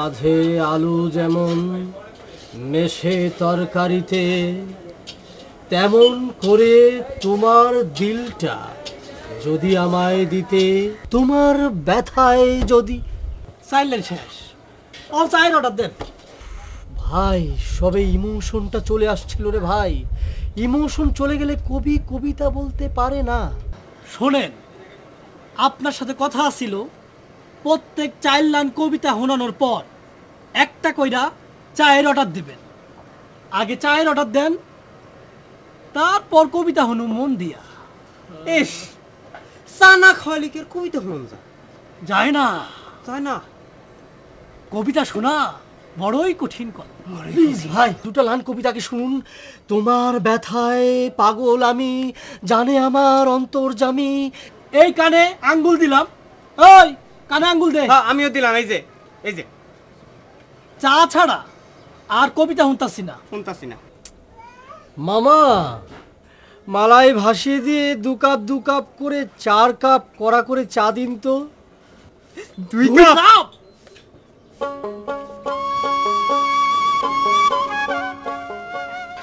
মাঝে আলু যেমন মেশে তরকারিতে, তেমন করে তোমার দিলটা যদি আমায় দিতে, তোমার ব্যথায় যদি। সাইলেন্ট শেষ। অল চায়ের অর্ডার দেন ভাই। সবে ইমোশনটা চলে আসছিল রে ভাই। ইমোশন চলে গেলে কবি কবিতা বলতে পারে না। শোনেন, আপনার সাথে কথা ছিল প্রত্যেক 4 লাইন কবিতা শোনানোর পর একটা কইরা চায়ের অর্ডার দিবেন। আগে চায়ের অর্ডার দেন, তারপর কবিতা শুনু মন দিয়া। ইস, চা না খাওয়ালে কি আর কবিতা শুনুন যায় না, তাই না? কবিতা শোনা বড়ই কঠিন কথা। প্লিজ ভাই, দুটো লাইন কবিতাকে শুনুন। তোমার ব্যথায় পাগল আমি, জানে আমার অন্তর্যামী। এই কানে আঙ্গুল দিলাম, ওই কানে আঙ্গুল দে। আমিও দিলাম, এই যে এই যে। চা ছাড়া আর কবিতা শুনতাছি না। শুনতাছি না মামা, মালাই ভাসিয়ে দিয়ে 2 কাপ 2 কাপ করে 4 কাপ কড়া করে চা দিন তো। 2 কাপ।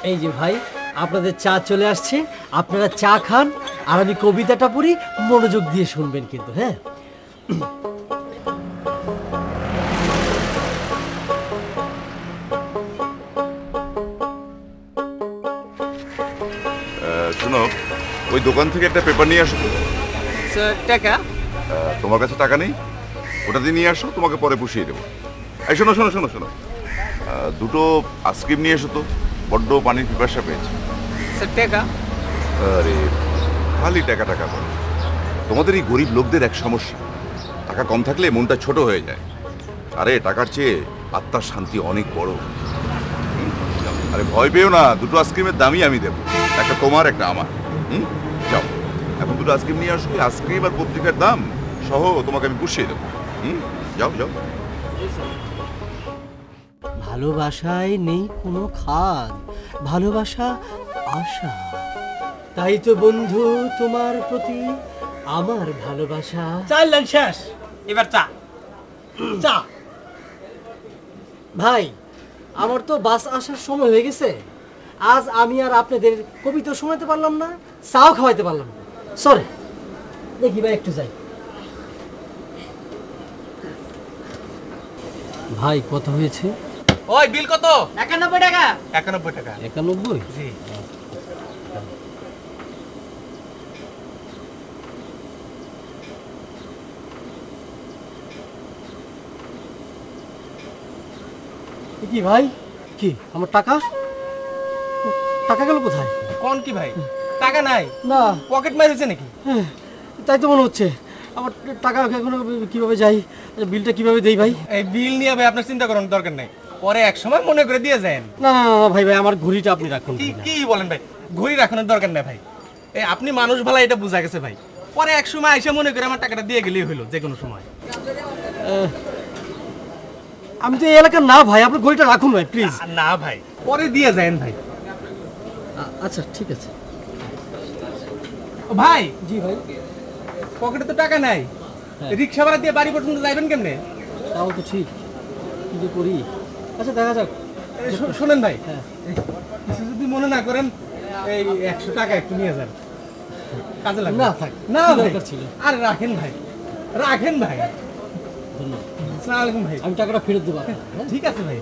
এই যে ভাই, আপনাদের চা চলে আসছে। আপনারা চা খান আর আমি কবিতাটা পড়ি, মনোযোগ দিয়ে শুনবেন কিন্তু। হ্যাঁ, শোনো, ওই দোকান থেকে একটা পেপার নিয়ে আসো। স্যার, টাকা? তোমার কাছে টাকা নেই? ওটা দিয়ে নিয়ে আসো, তোমাকে পরে পুষিয়ে দেবো। এই শোনো শোনো শোনো শোনো, 2টো আইসক্রিম নিয়ে এসো তো, বড্ড পানির পিপাসা পেয়েছে। স্যার, টাকা? আরে খালি টাকা টাকা করো। তোমাদের এই গরিব লোকদের এক সমস্যা, টাকা কম থাকলে মনটা ছোট হয়ে যায়। আরে টাকার চেয়ে আত্মার শান্তি অনেক বড়। আরে ভয় পেও না, 2টো আইসক্রিমের দামই আমি দেবো, একটা তোমার একটা আমার। যাও, এখন 2টো আইসক্রিম নিয়ে আসো, আইসক্রিম আর পত্রিকার দাম সহ তোমাকে আমি পুষিয়ে দেবো। যাও যাও। ভালোবাসায় নেই কোনো খাদ, ভালোবাসা আশা। তাই তো বন্ধু, তোমার প্রতি আমার ভালোবাসা। 4 লাইন শেষ, এবার চা। চা। ভাই, আমার তো বাস আসার সময় হয়ে গেছে। আজ আমি আর আপনাদের কবিতা শোনাতে পারলাম না, চাও খাওয়াইতে পারলাম না। সরি, দেখি ভাই একটু যাই। ভাই কত হয়েছে? ওই বিল কত? 91 টাকা। 91 টাকা। 91? জি। কি ভাই, কি আমার টাকা? টাকা গেল কোথায়? কোন কি ভাই, টাকা নাই? না, পকেট মারিছে নাকি? তাই তো মনে হচ্ছে। আমার টাকা এখন কিভাবে যাই, বিলটা কিভাবে দেই ভাই? এই বিল নিয়ে ভাই আপনার চিন্তা করার দরকার নাই, পরে এক সময় মনে করে দিয়ে যান। না না না ভাই, ভাই আমার ঘড়িটা আপনি রাখুন। কি কি বলেন ভাই, ঘড়ি রাখানোর দরকার নাই ভাই। এই আপনি মানুষ ভালো, এটা বোঝা গেছে ভাই। পরে এক সময় এসে মনে করে আমার টাকাটা দিয়ে গেলেই হলো, যে কোনো সময়। আমি তো এই এলাকার না ভাই, আপনার ঘড়িটা রাখুন ভাই প্লিজ। না ভাই, পরে দিয়ে যান ভাই। আচ্ছা ঠিক আছে। ও ভাই, জি ভাই। পকেটে তো টাকা নাই, রিক্সা ভাড়া দিয়ে বাড়ি পর্যন্ত যাবেন কেমনে? তাও তো ঠিক, কি যে করি। আচ্ছা দেখা যাক। শোনেন ভাই, হ্যাঁ, কিছু যদি মনে না করেন, এই 100 টাকা একটু নিয়ে যান, কাজে লাগবে। না থাক, না কি ভাই, দরকার ছিল? আরে রাখেন ভাই, রাখেন ভাই। ধন্যবাদ। আসসালামু আলাইকুম ভাই। আমি টাকাটা ফেরত দেবো আপনাকে, হ্যাঁ? ঠিক আছে ভাই,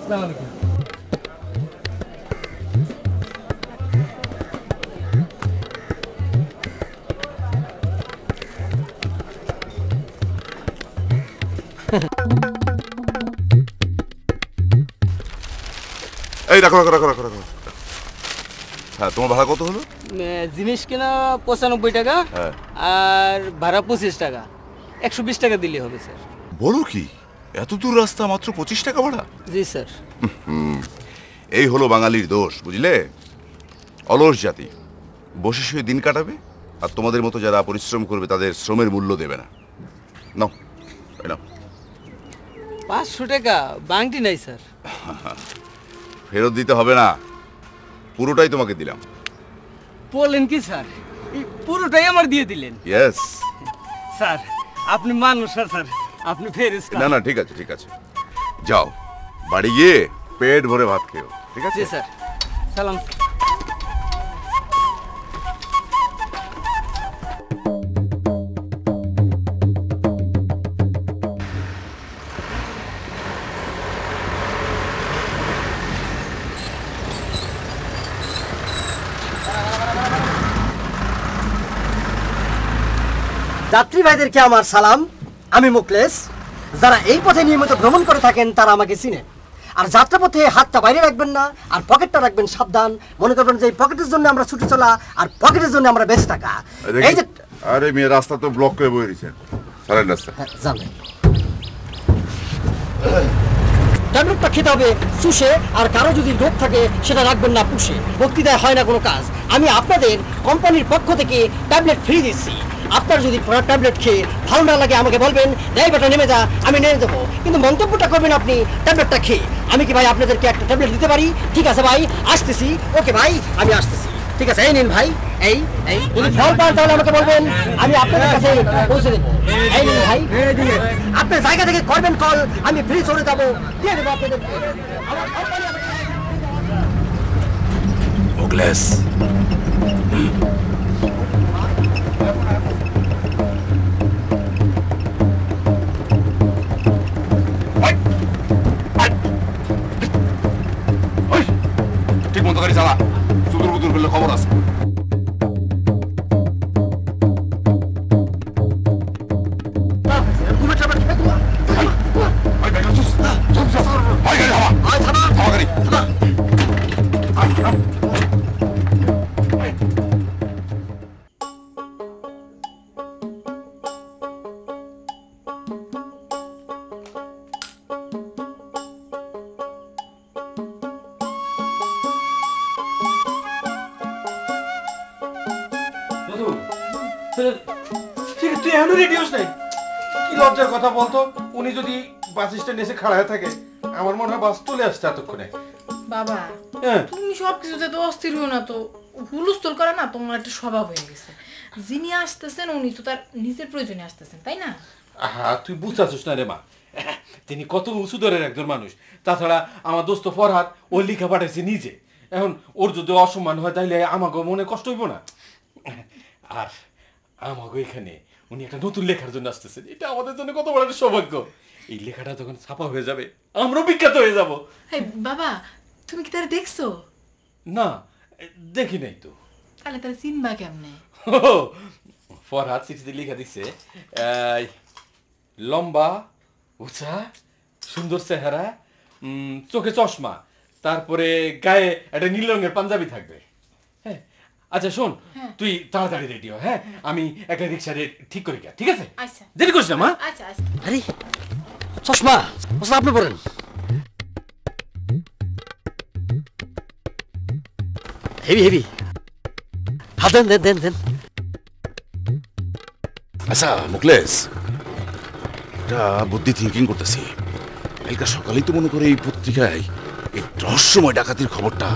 আসসালামু আলাইকুম। এই রাখো রাখো রাখো রাখো রাখো। হ্যাঁ, তোমার ভাড়া কত হলো? জিনিস কেনা 95 টাকা, হ্যাঁ। আর ভাড়া 25 টাকা। 120 টাকা দিলে হবে স্যার। বলো কি, এত দূর রাস্তা মাত্র 25 টাকা ভাড়া? জি স্যার। এই হলো বাঙালির দোষ, বুঝলে? অলস জাতি, বসে শুয়ে দিন কাটাবে, আর তোমাদের মতো যারা পরিশ্রম করবে তাদের শ্রমের মূল্য দেবে না। নাও, এই নাও। 500 টাকা বাংটি নাই স্যার। ফেরত দিতে হবে না, পুরোটাই তোমাকে দিলাম। বলেন কি স্যার, এই পুরোটাই আমার দিয়ে দিলেন? ইয়েস। স্যার আপনি মানুষ না স্যার, আপনি ফেরেশতা। না না, ঠিক আছে ঠিক আছে। যাও বাড়ি গিয়ে পেট ভরে ভাত খেও, ঠিক আছে? জি স্যার। সালাম। যাত্রী ভাইদেরকে আমার সালাম। আমি মুকলেশ। যারা এই পথে নিয়মিত ভ্রমণ করে থাকেন তারা আমাকে চিনেন। আর যাত্রাপথে হাতটা বাইরে রাখবেন না, আর পকেটটা রাখবেন সাবধান। মনে করবেন যে এই পকেটের জন্য আমরা ছুটে চলা, আর পকেটের জন্য আমরা বেঁচে থাকা। এই যে আরে মেয়ে, রাস্তা তো ব্লক করে বয়ে দিয়েছেন, সারেন রাস্তা। জানেন ট্যাবলেটটা খেতে হবে চুষে, আর কারো যদি রোগ থাকে সেটা রাখবেন না পুষে। বক্তৃতায় হয় না কোনো কাজ। আমি আপনাদের কোম্পানির পক্ষ থেকে ট্যাবলেট ফ্রি দিচ্ছি। আপনার যদি ট্যাবলেট খেয়ে ভালো না লাগে আমাকে বলবেন, এই বেটা নেমে যা, আমি নেমে দেবো। কিন্তু মন্তব্যটা করবেন আপনি ট্যাবলেটটা খেয়ে। আমি কি ভাই আপনাদেরকে একটা ট্যাবলেট দিতে পারি? ঠিক আছে ভাই, আসতেছি। ওকে ভাই, আমি আসতেছি। ঠিক আছে, এই নিন ভাই। এই এই যদি ফল পান তাহলে আমাকে বলবেন, আমি আপনাদের কাছে পৌঁছে দেবো। এই নিন ভাই, আপনার জায়গা থেকে করবেন কল, আমি ফ্রি চলে যাবো, দিয়ে দেবো আপনাদের। আমার কোম্পানি মুকলেশ, ঠিক মতো গাড়ি চালা, সুদূর বুদুর করলে খবর আছে। ঠিক তুই এখনো রেডি হস নাই? কি লজ্জার কথা বলতো, উনি যদি বাস স্ট্যান্ডে এসে খাড়া হয়ে থাকে, আমার মনে হয় বাস চলে আসছে এতক্ষণে। বাবা হ্যাঁ। তুমি সব কিছুতে তো অস্থির হও না তো, হুলস্থুল করে না, তোমার একটা স্বভাব হয়ে গেছে। যিনি আসতেছেন উনি তো তার নিজের প্রয়োজনে আসতেছেন, তাই না? আহা, তুই বুঝতেছিস না রে মা, তিনি কত উঁচু দরের একজন মানুষ। তাছাড়া আমার দোস্ত ফরহাদ ও লিখা পাঠাইছে নিজে। এখন ওর যদি অসম্মান হয় তাহলে আমাকে মনে কষ্ট হইব না? আর আমাকে এখানে উনি একটা নতুন লেখার জন্য আসতেছেন, এটা আমাদের জন্য কত বড় একটা সৌভাগ্য। এই লেখাটা যখন ছাপা হয়ে যাবে আমরাও বিখ্যাত হয়ে যাব। এই বাবা, তুমি কি তারা দেখছো? না, দেখি নাই তো। তাহলে তারা চিনবা কেমনে? ফরহাদ চিঠিতে লিখা দিছে, লম্বা, উঁচা, সুন্দর চেহারা, চোখে চশমা, তারপরে গায়ে একটা নীল রঙের পাঞ্জাবি থাকবে। হ্যাঁ, আচ্ছা শোন, তুই তাড়াতাড়ি রেডি হ। হ্যাঁ, আমি একটা রিক্সা ঠিক করে গিয়া, ঠিক আছে? আচ্ছা দেরি করিস না মা। আচ্ছা আচ্ছা। আরে চশমা, ওস্তাদ আপনি পড়েন। হেভি হেভি, হাত দেন দেন দেন। আচ্ছা মুকলেশ, এটা বুদ্ধি থিঙ্কিং করতেছি। কালকে সকালেই তো মনে করে এই পত্রিকায় এই রহস্যময় ডাকাতির খবরটা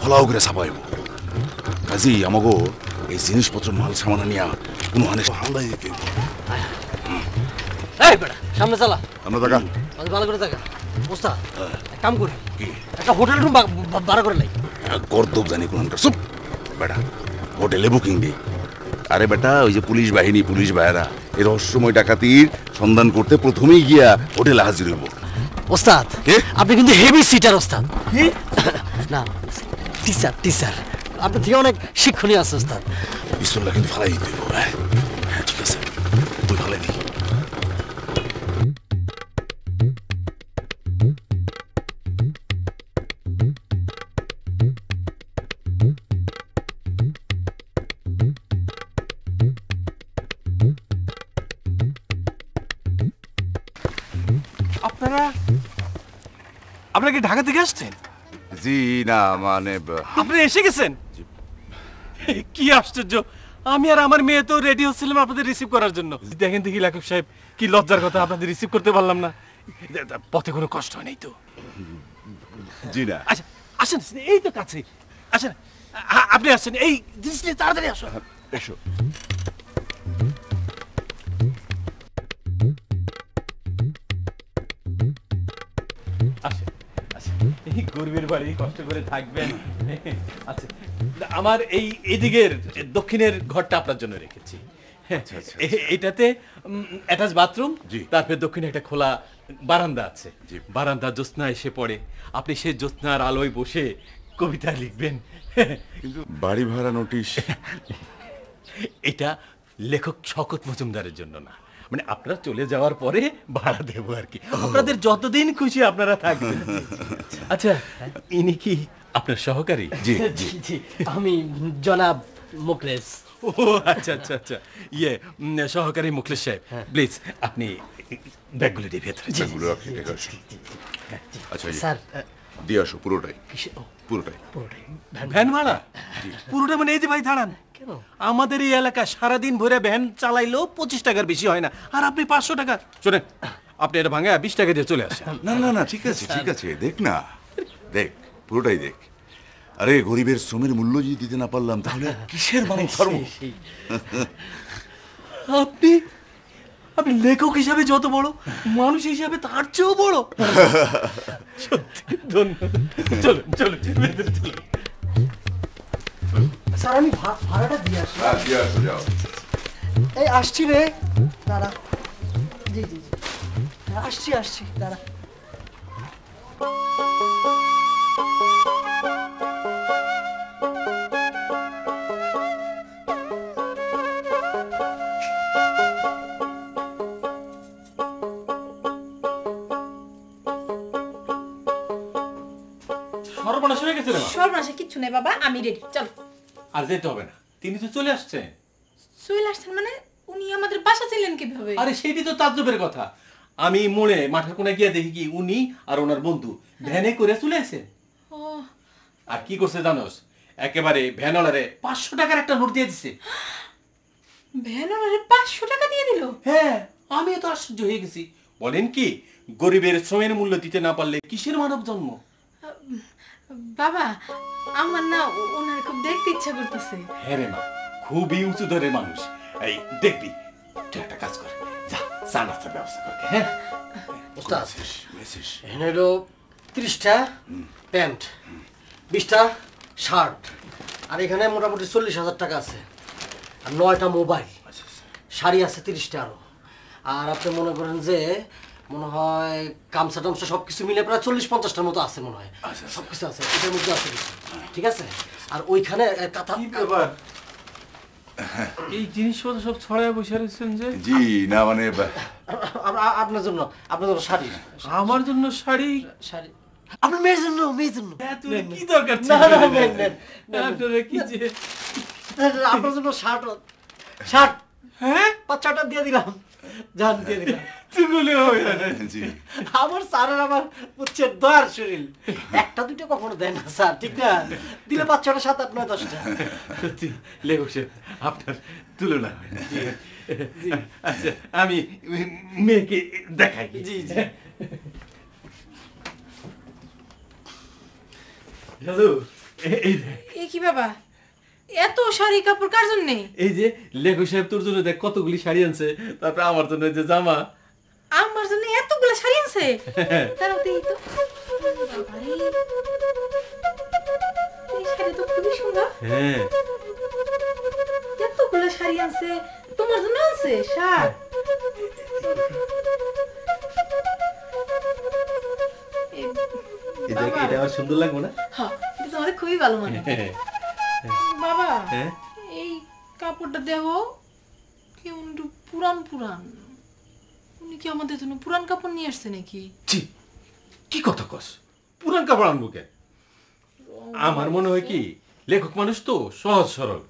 ফলাও করে ছাপাইব। কাজী আমাগো এই জিনিসপত্র মাল সামানা নিয়ে কোনো হানে হামলা দিতে হইব। এই বেটা সামনে চালা, আমরা দেখা ভালো করে দেখা। ওস্তাদ এক কাম করি, একটা হোটেল রুম ভাড়া করে লাই। কর্তব্য জানি কোন চুপ বেটা, হোটেলে বুকিং দিই। আরে বেটা, ওই যে পুলিশ বাহিনী, পুলিশ ভাইয়েরা এই রহস্যময় ডাকাতির সন্ধান করতে প্রথমেই গিয়া হোটেলে হাজির হইব। ওস্তাদ কে? আপনি কিন্তু হেভি সিটার ওস্তাদ। না টিচার টিচার, আপনার থেকে অনেক শিক্ষণীয় আছে ওস্তাদ। পিস্তলটা কিন্তু ফালাই দিতে হইব। হ্যাঁ হ্যাঁ, ঠিক আছে, তুই ফালাই দি। আপনারা কি ঢাকা থেকে আসছেন? জি না, মানে আপনারা এসে গেছেন? কি আশ্চর্য, আমি আর আমার মেয়ে তো রেডি হচ্ছিলাম আপনাদের রিসিভ করার জন্য। দেখেন দেখি লেখক সাহেব, কি লজ্জার কথা, আপনাদের রিসিভ করতে পারলাম না। পথে কোনো কষ্ট নেই তো? জি না। আচ্ছা আসেন, এই তো কাছে আসেন। আপনি আসছেন, এই জিনিস নিয়ে তাড়াতাড়ি আসো। এসো। আসেন আসেন, এই গরিবের বাড়ি কষ্ট করে থাকবেন। আচ্ছা, আমার এই এদিকের দক্ষিণের ঘরটা আপনার জন্য রেখেছি। এটাতে অ্যাটাচ বাথরুম, জি। তারপরে দক্ষিণে একটা খোলা বারান্দা আছে। জি। বারান্দা জ্যোৎস্না এসে পড়ে, আপনি সেই জ্যোৎস্নার আলোয় বসে কবিতা লিখবেন। কিন্তু বাড়ি ভাড়া নোটিশ এটা লেখক শওকত মজুমদারের জন্য না, মানে আপনারা চলে যাওয়ার পরে ভাড়া দেবো আর কি, আপনাদের যতদিন খুশি আপনারা থাকবেন। আচ্ছা, ইনি কি আপনার সহকারী? জি জি জি, আমি জনাব মুকলেশ। ও আচ্ছা আচ্ছা আচ্ছা, সহকারী মুখলেশ সাহেব, প্লিজ আপনি ব্যাগগুলি দিয়ে ভেতরে যান। ব্যাগগুলো রাখি, ঠিক আছে। আচ্ছা এই যে, স্যার দিয়ে আসো পুরোটাই, কিসে- ও, পুরোটাই। পুরোটাই। ভ্যান ভাড়া পুরোটা মানে এই যে ভাই দাঁড়ান, কেন? আমাদের এই এলাকা সারাদিন ভরে ভ্যান চালাইলেও 25 টাকার বেশি হয় না, আর আপনি 500 টাকা। শোনেন, আপনি এটা ভাঙা 20 টাকা দিয়ে চলে আসেন। না না না, ঠিক আছে ঠিক আছে, দেখ না, দেখ পুরোটাই দেখ। আরে গরিবের শ্রমের মূল্য যদি দিতে না পারলাম তাহলে আর কিসের মানব ধর্ম? আপনি আপনি লেখক হিসাবে যত বড়, মানুষ হিসাবে তার চেয়েও বড়। সত্যি ধন্যবাদ। চলুন চলুন ভেতরে চলুন। স্যার আমি ভাড়াটা দিয়ে আসি। হ্যাঁ, দিয়ে আসো, যাও। এই আসছি রে, দাঁড়া। জি জি জি, আসছি আসছি, দাঁড়া। সর্বনাশ হয়ে গেছে রে মা। সর্বনাশে কিচ্ছু নেই বাবা, আমি রেডি, চলো। আর যেতে হবে না, তিনি তো চলে আসছেন। চলে আসছেন মানে? উনি আমাদের বাসা ছিলেন কিভাবে? আরে সেইটি তো তাজ্জবের কথা। আমি মোড়ে মাঠের কোণে গিয়ে দেখি কি উনি আর ওনার বন্ধু ভ্যানে করে চলে আসেন। ও, আর কি করছে জানোস, একেবারে ভ্যানওয়ালারে 500 টাকার একটা নোট দিয়ে দিছে। ভ্যানওয়ালারে 500 টাকা দিয়ে দিল? হ্যাঁ, আমিও তো আশ্চর্য হয়ে গেছি। বলেন কি, গরিবের শ্রমের মূল্য দিতে না পারলে কিসের মানব জন্ম? বাবা, আমার না ওনার খুব দেখতে ইচ্ছা করতেছে। হ্যাঁ রে মা, খুবই উঁচু দরের মানুষ। এই দেখবি, তুই একটা কাজ কর, যা চা নাস্তার ব্যবস্থা কর। হ্যাঁ, ওস্তাদ, মেসেজ এখানে হলো 30টা প্যান্ট, 20টা শার্ট, আর এখানে মোটামুটি 40,000 টাকা আছে, আর 9টা মোবাইল, শাড়ি আছে 30টা আরো। আর আপনি মনে করেন যে মনে হয় গামছা টামছা সব কিছু মিলে প্রায় 40-50টার মতো আছে মনে হয়, সব কিছু আছে এটার মধ্যে আছে কিছু, ঠিক আছে। আর ওইখানে কাঁথা এই জিনিসপত্র সব ছড়ায় বসে রয়েছেন যে। জি না, মানে আপনার জন্য শাড়ি, আমার জন্য শাড়ি? শাড়ি আপনার মেয়ের জন্য, মেয়ের জন্য। কি দরকার ছিল? না, না, নেন, নেন, নেন। আপনারা কি যে, আপনার জন্য শার্ট, শার্ট হ্যাঁ 5-6টা দিয়ে দিলাম, জান দিয়ে দিলাম। তুগুলো হবে না। জি আমার স্যারের আমার হচ্ছে দয়ার শরীর, 1টা-2টা কখনো দেয় না স্যার, ঠিক না? দিলে 5-6টা, 7-8-9-10টা। সত্যি লেখক সাহেব, আপনার তুলনা হয় না। আচ্ছা, আমি মেয়েকে দেখাই। জি জি। দাদু, এই দেখ, এ কি বাবা, এত শাড়ি কাপড় কার জন্যে? এই যে লেখক সাহেব তোর জন্য দেখ কতগুলি শাড়ি আনছে, তারপরে আমার জন্য এই যে জামা। আমার জন্য এতগুলো শাড়ি আনছে? তারাও দেখি তো। বাবারে, এই শাড়ি তো খুবই সুন্দর। হ্যাঁ, এতগুলো শাড়ি আনছে, তোমার জন্য আনছে শার্ট? বাবা, এটা আমার সুন্দর লাগবে না? হ্যাঁ, এটা তোমার খুবই ভালো মানে। বাবা, হ্যাঁ, এই কাপড়টা দেখো কেমন একটু পুরান পুরান। উনি কি আমাদের জন্য পুরান কাপড় নিয়ে আসছে নাকি? ছি, কি কথা কস, পুরান কাপড় আনবো কেন? আমার মনে হয় কি, লেখক মানুষ তো সহজ সরল,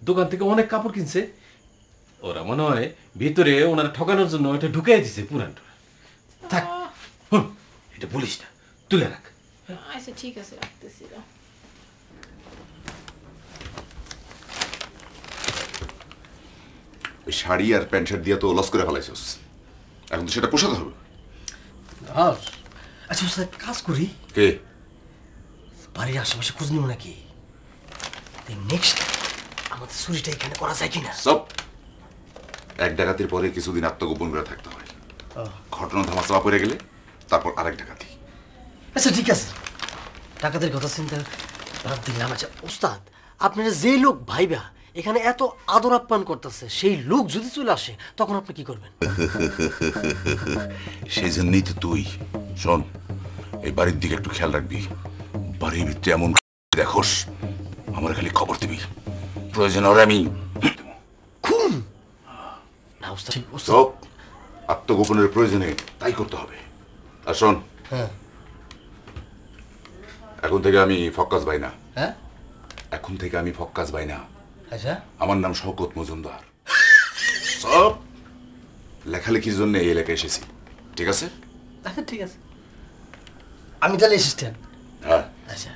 দোকান থেকে অনেক কাপড় কিনছে, ওরা মনে হয় ভিতরে ওনারা ঠকানোর জন্য এটা ঢুকাই দিছে পুরান টুরান। থাক, হুম, এটা বলিস না, তুলে রাখ। আচ্ছা ঠিক আছে, রাখতেছি। ওই শাড়ি আর প্যান্ট শার্ট দিয়ে তো লস করে ফেলাইছস, এখন তো সেটা পোষাতে হবে। আচ্ছা স্যার, কাজ করি, কে? বাড়ির আশেপাশে খোঁজ নিব নাকি? নেক্সট আমাদের চুরিটা এখানে করা যায় কিনা? সব এক ডাকাতির পরে কিছুদিন আত্মগোপন করে থাকতে হয়, ঘটনা ধামাচাপা পড়ে গেলে তারপর আরেক ডাকাতি। আচ্ছা ঠিক আছে, টাকাদের কথা চিন্তা বাদ দিলাম। আচ্ছা ওস্তাদ, আপনারা যে লোক ভাইবা এখানে এত আদর আপ্যায়ন করতেছে, সেই লোক যদি চলে আসে তখন আপনি কি করবেন? সেই জন্যই তো তুই শোন, এই বাড়ির দিকে একটু খেয়াল রাখবি। বাড়ির ভিতরে এমন দেখোস, আমার খালি খবর দিবি, প্রয়োজন হলে আমি খুন না ওস্তাদ, সব আত্মগোপনের প্রয়োজনে তাই করতে হবে। আর শোন, হ্যাঁ এখন থেকে আমি ফক্কাস ভাই না, হ্যাঁ এখন থেকে আমি ফক্কাস ভাই না, আচ্ছা আমার নাম শওকত মজুমদার। সব লেখালেখির জন্য এই এলাকায় এসেছি, ঠিক আছে? আচ্ছা ঠিক আছে, আমি তাহলে অ্যাসিস্ট্যান্ট। হ্যাঁ আচ্ছা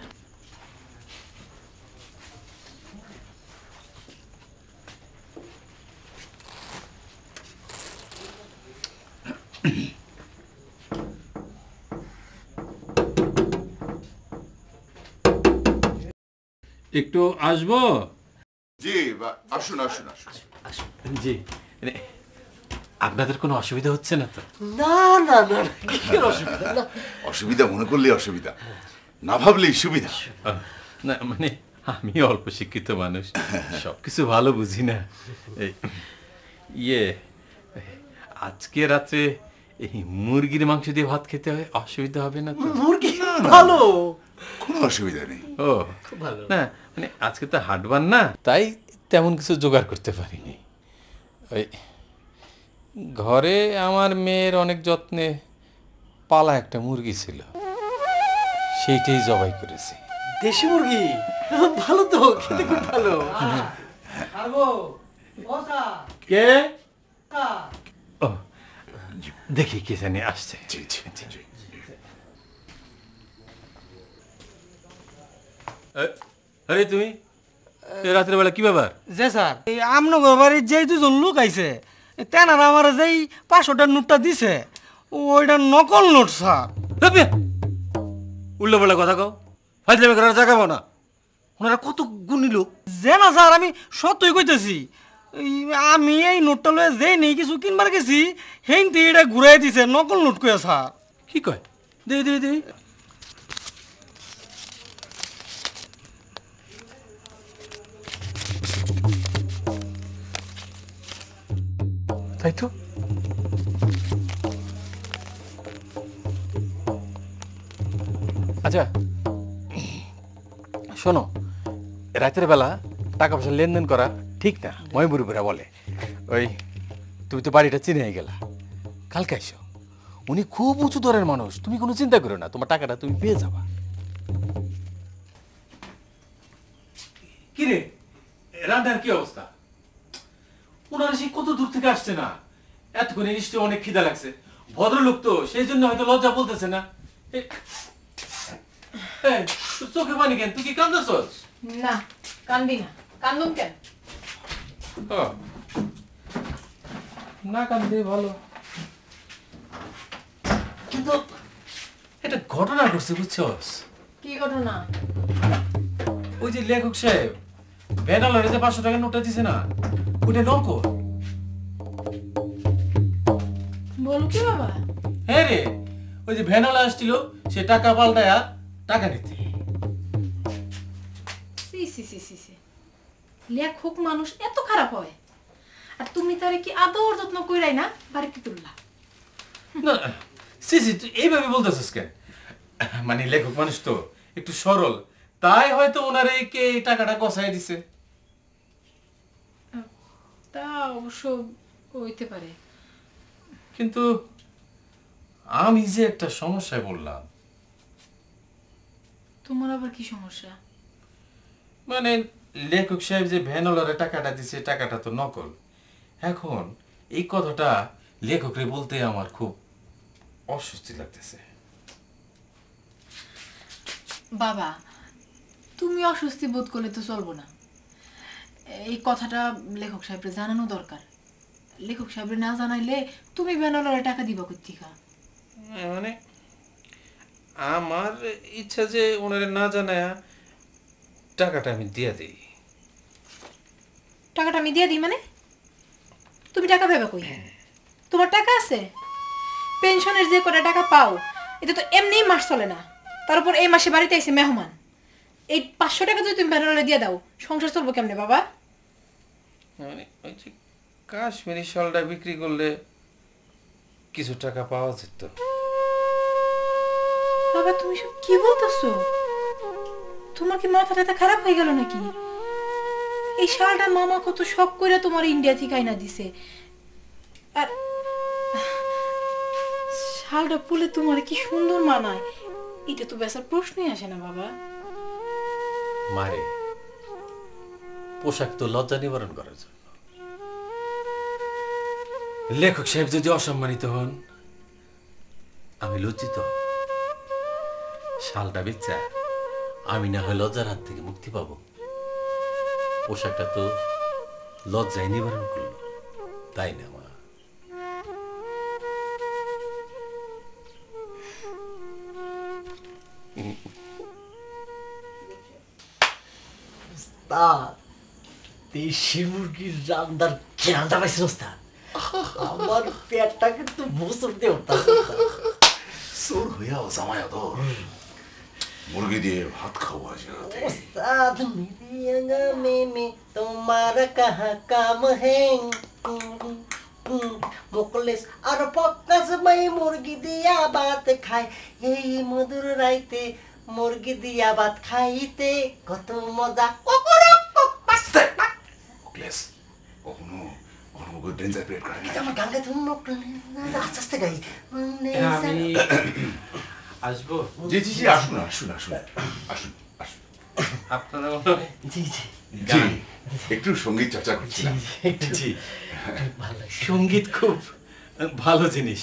একটু আসবো? জি আসুন আসুন আসুন। জি, আপনাদের কোনো অসুবিধা হচ্ছে না তো? না না না না, কিসের অসুবিধা? না অসুবিধা মনে করলে অসুবিধা, না ভাবলেই সুবিধা। না মানে আমি অল্প শিক্ষিত মানুষ, সবকিছু ভালো বুঝি না। এই, ইয়ে আজকে রাত্রে এই মুরগির মাংস দিয়ে ভাত খেতে হয়, অসুবিধা হবে না তো? মুরগি ভালো, কোনো অসুবিধা নেই। ও খুব ভালো। না মানে আজকে তো হাটবার না, তাই তেমন কিছু জোগাড় করতে পারিনি। ওই ঘরে আমার মেয়ের অনেক যত্নে পালা একটা মুরগি ছিল, সেইটাই জবাই করেছি। দেশি মুরগি ভালো তো, খেতে খুব ভালো। কে? ও দেখি কে জানি আসছে। জি জি জি। আরে তুমি রাতের বেলা কি ব্যাপার? যে স্যার এই আমনগর বাড়ির যেই দুজন লোক আইছে, তেনারা আমার যেই 500টার নোটটা দিছে ওইটা নকল নোট স্যার। উল্টো পাল্টা কথা কও, ফাইজলামি করার জায়গা পাও না। ওনারা কত গুণী লোক। যে না স্যার, আমি সত্যই কইতেছি, আমি এই নোটটা লয়ে যেই নেই কিছু কিনবার গেছি, হেনতে এটা ঘুরাই দিছে নকল নোট কয়ে স্যার। কি কয়? দেই দেই দেই। তাই তো। আচ্ছা শোনো, রাতের বেলা টাকা পয়সা লেনদেন করা ঠিক না, ময়মুরুপুরা বলে। ওই তুমি তো বাড়িটা চিনে গেলা, কালকে আইসো। উনি খুব উঁচু দরের মানুষ, তুমি কোনো চিন্তা করো না, তোমার টাকাটা তুমি পেয়ে যাবা। কিরে রান্নার কি অবস্থা? ওনারা সেই কত দূর থেকে আসছে না, এতক্ষণে নিশ্চয়ই অনেক খিদা লাগছে। ভদ্রলোক তো, সেই জন্য হয়তো লজ্জা বলতেছে না। তোর চোখে পানি কেন? তুই কি কান্দছস? না কান্দি না, কান্দুম কেন? না কান্দে ভালো। কিন্তু এটা ঘটনা ঘটছে বুঝছস? কি ঘটনা? ওই যে লেখক সাহেব ব্যানালরে যে 500 টাকার নোটটা দিছে না, ওটা নকল। বলো কি বাবা? হ্যাঁ রে, ওই যে ভ্যানওয়ালা আসছিল, সে টাকা পাল্টায়া টাকা নিতে। সি সি সি সি সি, লেখক মানুষ এত খারাপ হয়? আর তুমি তারে কি আদর যত্ন কইরাই না বাড়িতে তুললা? না সিসি, তুই এইভাবে বলতেছিস কেন? মানে লেখক মানুষ তো একটু সরল, তাই হয়তো ওনারে কে এই টাকাটা কষাই দিছে। তা অবশ্য হইতে পারে, কিন্তু আমি যে একটা সমস্যায় বললাম। তোমার আবার কি সমস্যা? মানে লেখক সাহেব যে ভ্যানওয়ালারে টাকাটা দিছে, টাকাটা তো নকল। এখন এই কথাটা লেখকরে বলতে আমার খুব অস্বস্তি লাগতেছে। বাবা তুমি অস্বস্তি বোধ করলে তো চলবো না, এই কথাটা লেখক সাহেবরে জানানো দরকার। লেখক সাহেবরে না জানাইলে তুমি ব্যানারে টাকা দিবা কোত্থেকা? মানে আমার ইচ্ছা যে ওনারে না জানায়া টাকাটা আমি দিয়ে দিই। টাকাটা আমি দিয়ে দিই মানে? তুমি টাকা ভেবে কই? তোমার টাকা আছে? পেনশনের যে কটা টাকা পাও এতে তো এমনিই মাস চলে না, তারপর এই মাসে বাড়িতে আইছে মেহমান, এই 500 টাকা যদি তুমি ভ্যানওয়ালা দিয়ে দাও সংসার চলবো কেমনে বাবা? মানে ওই যে কাশ্মীরি শালটা বিক্রি করলে কিছু টাকা পাওয়া যেত। বাবা তুমি সব কি বলতেছো? তোমার কি মাথাটা খারাপ হয়ে গেল নাকি? এই শালটা মামা কত শখ করে তোমার ইন্ডিয়া থেকে আইনা দিছে, আর শালটা পরলে তোমার কি সুন্দর মানায়, এটা তো বেচার প্রশ্নই আসে না বাবা। মারে, পোশাক তো লজ্জা নিবারণ করার জন্য। লেখক সাহেব যদি অসম্মানিত হন, আমি লজ্জিত হব। শালটা বেচা আমি না হয় লজ্জার হাত থেকে মুক্তি পাবো। পোশাকটা তো লজ্জায় নিবারণ করলো, তাই না মা? দেশি মুরগির রান্নার ঘ্রাণটা পাইছেন ওস্তাদ? আমার পেটটা কিন্তু বসর দিয়ে উঠতেছে। সোর হইয়া জামাই আদর মুরগি দিয়ে ভাত খাবো আজ রাতে। ওস্তাদ মিলিয়াঙ্গা মেমে তোমার কাহা কাম হে মুকলেশ আর পক্কাস মাই মুরগি দিয়া ভাত খায়, এই মধুর রাইতে মুরগি দিয়া ভাত খাইতে কত মজা। মুকলেশ কখনো কখনো ডেঞ্জার প্রেড করে না। আমার গান গাইতে আস্তে আস্তে গাই। আমি আসবো? জি জি জি, আসুন আসুন আসুন আসুন আসুন। আপনারা মনে হয় জি জি জি, একটু সঙ্গীত চর্চা করছিলাম। জি, সঙ্গীত খুব ভালো জিনিস।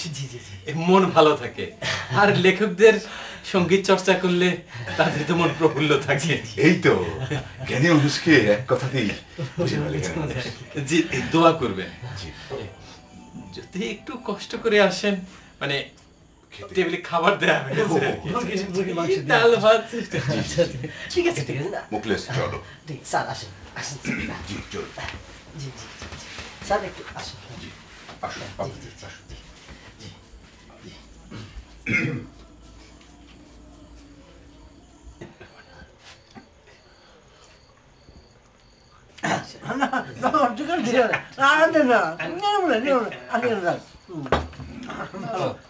মন ভালো থাকে, আর লেখকদের সঙ্গীত চর্চা করলে তাদের তো মন প্রফুল্ল থাকে। এই তো জ্ঞানী মানুষকে এক কথাতেই বুঝে ফেলে জ্ঞানী মানুষ। জি, দোয়া করবেন। জি। যদি একটু কষ্ট করে আসেন, মানে টেবিলে খাবার দেয়া হয়েছে, ডাল ভাত। ঠিক আছে ঠিক আছে না মুকলেশ চলো। ঠিক স্যার আসেন আসেন জি চলো। জি জি স্যার একটু আসেন। জি আসুন আপনি আসুন।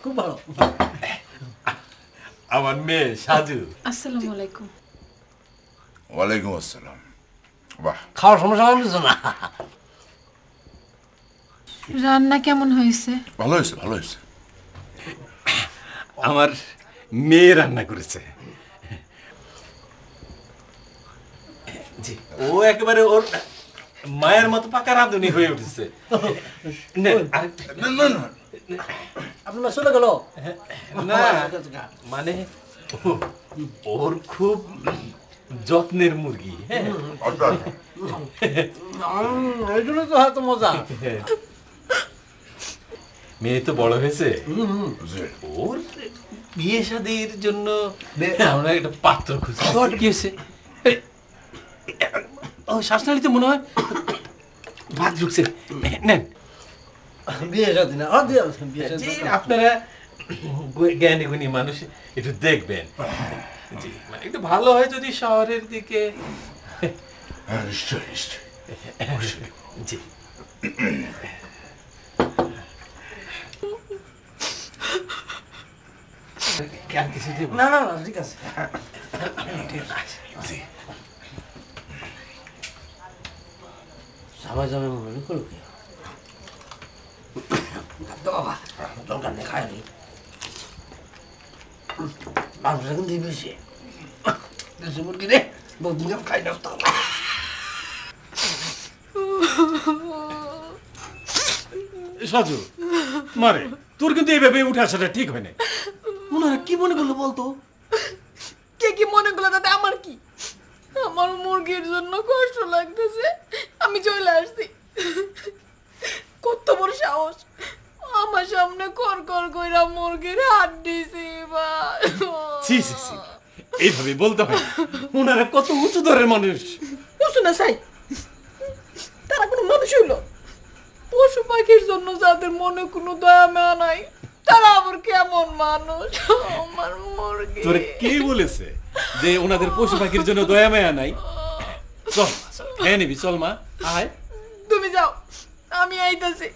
খুব ভালো। আমার মেয়ে সাজু। আসসালামু আলাইকুম। ওয়ালাইকুম আসসালাম। বাহ, খাওয়ার সমস্যা হচ্ছে না? রান্না কেমন হয়েছে? ভালো হয়েছে ভালো হয়েছে। আমার মেয়ে রান্না করেছে। জি, ও একেবারে ওর মায়ের মতো পাকা রাঁধুনি হয়ে উঠেছে। নেন, আরেকটা। না না না, আপনার চলে গেল? না, মানে ওর খুব যত্নের মুরগি। হ্যাঁ, অর্থাৎ এই জন্য তো হয়তো মজা। মেয়ে তো বড় হয়েছে, জি। ওর বিয়ে শাদীর জন্য আমরা একটা পাত্র খুঁজছি। কি হয়েছে? ও শ্বাসনালীতে মনে হয় ভাত ঢুকছে। নেন, বিয়ে শাদী না, বিয়ে শাদী জি, আপনারা জ্ঞানী গুণী মানুষ, একটু দেখবেন। জি, মানে একটু ভালো হয় যদি শহরের দিকে। হ্যাঁ নিশ্চয় নিশ্চয়। জি, আর কিছু দেব? না না না ঠিক আছে। জি। সবাই যাবে মনে করো কি? বাবা দরকার নেই, খায় নি। মানুষরা কিন্তু বেশি দেশি মুরগি রে, বহুদিন খাই না তো। সাজু, মারে তোর কিন্তু এইভাবে উঠে আসাটা ঠিক হয় না। ওনারা কি মনে করলো বলতো? কে কি মনে করলো তাতে আমার কি? আমার মুরগির জন্য কষ্ট লাগতেছে, আমি চলে আসছি। কত বড় সাহস, আমার সামনে কর কর কইরা মুরগির হাত দিছি বা। ছি ছি ছি, এইভাবে বলতে হয় না। ওনারা কত উঁচু দরের মানুষ। বুঝছো না সাই, তারা কোনো মানুষ হইলো? পশু পাখির জন্য যাদের মনে কোনো দয়া মায়া নাই, তারা আবার কেমন মানুষ? আমার মুরগি। তোরে কে বলেছে যে ওনাদের পশু পাখির জন্য দয়া মায়া নাই? চল খেয়ে নিবি, চল মা, আয়। তুমি যাও, আমি আইতাছি।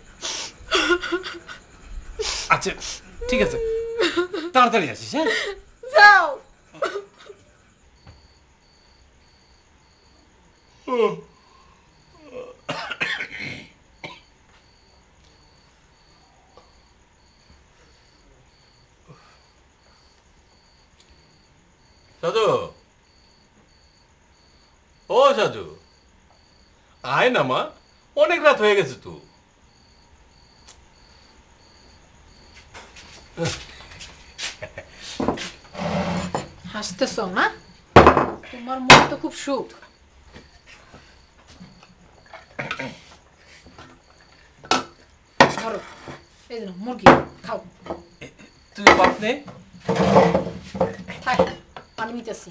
আচ্ছা ঠিক আছে, তাড়াতাড়ি আসিস। হ্যাঁ, যাও। সাধু, ও সাধু, আয় না মা, অনেক রাত হয়ে গেছে তো। হাসতেছ না? তোমার মন তো খুব সুখ। ধরো, এই যে নাও, মুরগি খাও। তুই বাপ নে। থাক, পানি নিতেছি।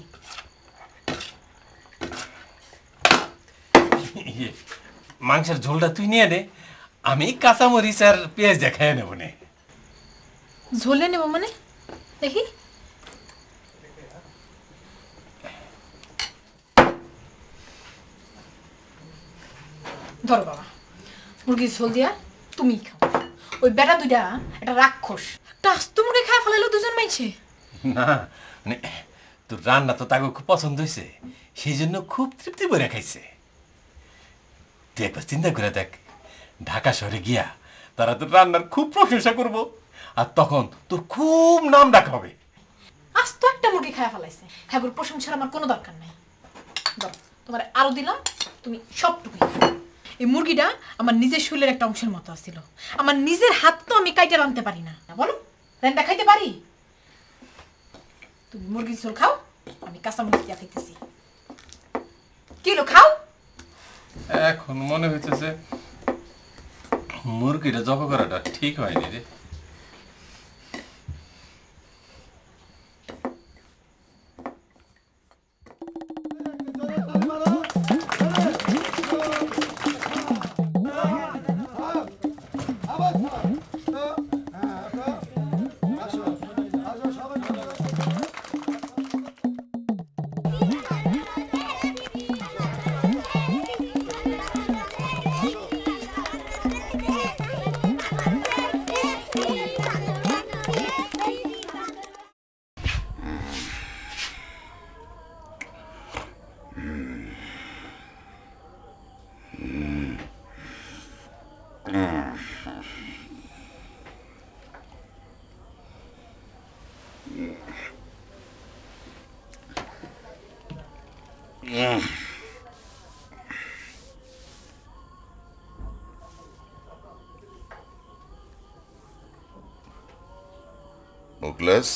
মাংসের ঝোলটা তুই নিয়ে নে, আমি কাঁচামরিচ আর পেঁয়াজ দেখায় নেব নে। ঝোলে নেব মানে? দেখি। ধরো বাবা, মুরগির ঝোল দিয়া তুমি খাও। ওই বেটা দুইটা একটা রাক্ষস, একটা আস্ত মুরগি খায় ফেলাইলো দুজন মাইছে। না মানে তোর রান্না তো তাকে খুব পছন্দ হয়েছে, সেই জন্য খুব তৃপ্তি করে খাইছে। তুই একবার চিন্তা করে দেখ, ঢাকা শহরে গিয়া তারা তোর রান্নার খুব প্রশংসা করব, আর তখন তোর খুব নাম ডাকা হবে। আস্ত একটা মুরগি খায় ফেলাইছে, হ্যাঁ প্রশংসার আমার কোনো দরকার নাই। ধরো, তোমার আরো দিলাম, তুমি সবটুকু খাও। এই মুরগিটা আমার নিজের শরীরের একটা অংশের মতো ছিল। আমার নিজের হাত তো আমি কাইটে রাঁধতে পারি না, বলো রান্না খাইতে পারি? তুমি মুরগির ঝোল খাও, আমি কাঁচা মরিচ দিয়া খাইতেছি। কি হলো, খাও। এখন মনে হইতেছে মুরগিটা জব করাটা ঠিক হয়নি রে। মুখলেস,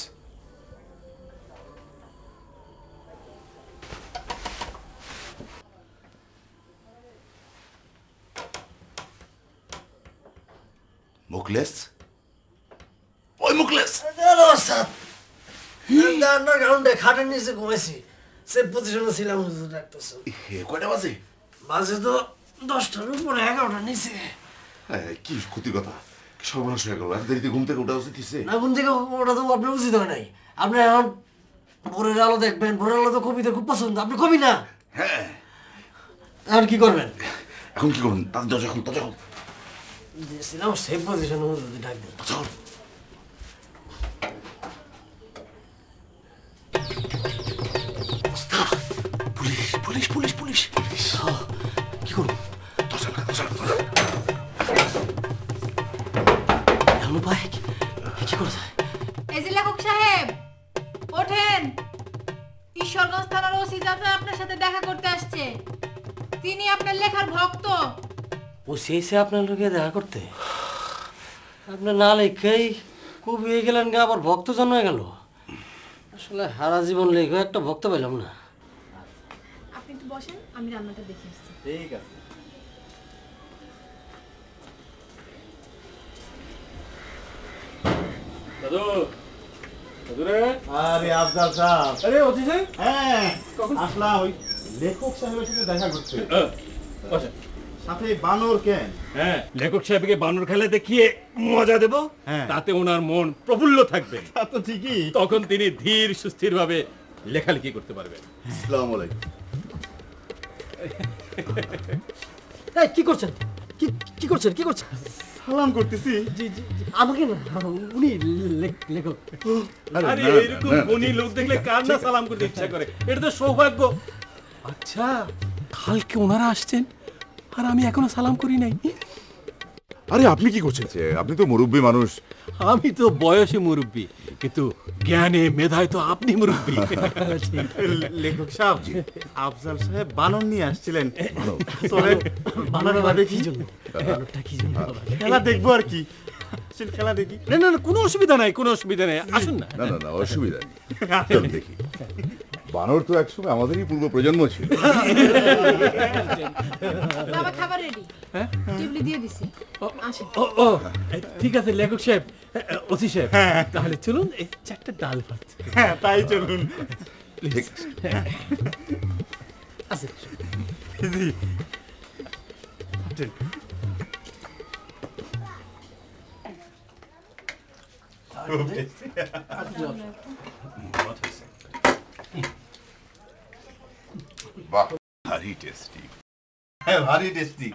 মুখলেস, ওই মুখলেস। আন্ডারগ্রাউন্ডে খাটের নিচে ঘুমাইছি, সে পজিশনে ছিলাম। ডাকতেছে কয়টা বাজে? বাজে তো 10টার উপরে, 11টার নিচে। কি ক্ষতি কথা, সর্বনাশ হয়ে গেল। এত দেরিতে ঘুম থেকে ওটা উচিত হচ্ছে না, ঘুম থেকে ওটা তো আপনার উচিত হয় নাই। আপনি এখন ভোরের আলো দেখবেন, ভোরের আলো তো কবিদের খুব পছন্দ। আপনি কবি না? হ্যাঁ। এখন কি করবেন? এখন কি করুন? তাদের দরজা খুল, দরজা খুল। ছিলাম সেফ পজিশনে, যদি ডাকবেন। দরজা খুল। Police police police police police. কি করুন? দরজা খোল, দরজা খোল, দরজা খোল। এখন উপায় কি করে যায়? এই যে লেখক সাহেব, ওঠেন। ঈশ্বরগঞ্জ থানার ওসি চাচা আপনার সাথে দেখা করতে আসছে। তিনি আপনার লেখার ভক্ত। ও সেই আপনার লোকে দেখা করতে? আপনার না লেখাই কবি হয়ে গেলেন গা, আবার ভক্ত জন্ম হয়ে গেল। আসলে সারা জীবন লেখা একটা ভক্ত পেলাম না। আপনি একটু বসেন, আমি রান্নাটা দেখে আসছি। ঠিক আছে। দাদু, দাদু রে। আরে আফজাল সাহেব, আরে ওজি যে, হ্যাঁ আসলাম ওই লেখক সাহেবের সাথে দেখা করতে। বসে। সাথে বানর কেন? হ্যাঁ, লেখক সাহেবকে বানর খেলা দেখিয়ে মজা দেব, হ্যাঁ। তাতে ওনার মন প্রফুল্ল থাকবে, তা তো ঠিকই। তখন তিনি ধীর সুস্থির ভাবে লেখালেখি করতে পারবেন। আসসালামু আলাইকুম। এই কি করছেন? কি করছেন? কি করছেন? সালাম করতেছি। জি জি জি, আমাকে না, উনি লেখক। আরে এরকম গুণী লোক দেখলে কার না সালাম করতে ইচ্ছা করে, এটা তো সৌভাগ্য। আচ্ছা, কালকে ওনারা আসছেন আর আমি এখনো সালাম করি নাই। আরে আপনি কি করছেন? আপনি তো মুরব্বী মানুষ। আমি তো বয়সে মুরব্বী, কিন্তু জ্ঞানে মেধায় তো আপনি মুরব্বী। লেখক সাহেব, আফজাল সাহেব বানর নিয়ে আসছিলেন। চলেন বানর খেলা দেখি। বানরটা কি জন্য? খেলা দেখবো আর কি। খেলা দেখি। না না না, কোনো অসুবিধা নাই, কোনো অসুবিধা নেই, আসুন না। না না না, অসুবিধা নেই, চল দেখি। বানর তো একসময় আমাদেরই পূর্ব প্রজন্ম ছিল। বাবা খাবার রেডি, হ্যাঁ টিবলি দিয়ে দিছি, আসেন। ও ও ঠিক আছে লেখক সাহেব, ওসি সাহেব, তাহলে চলুন এই 4টা ডাল ভাত। হ্যাঁ তাই চলুন। ঠিক আছে। জি। বাহ, ভারী টেস্টি। হ্যাঁ ভারী টেস্টি।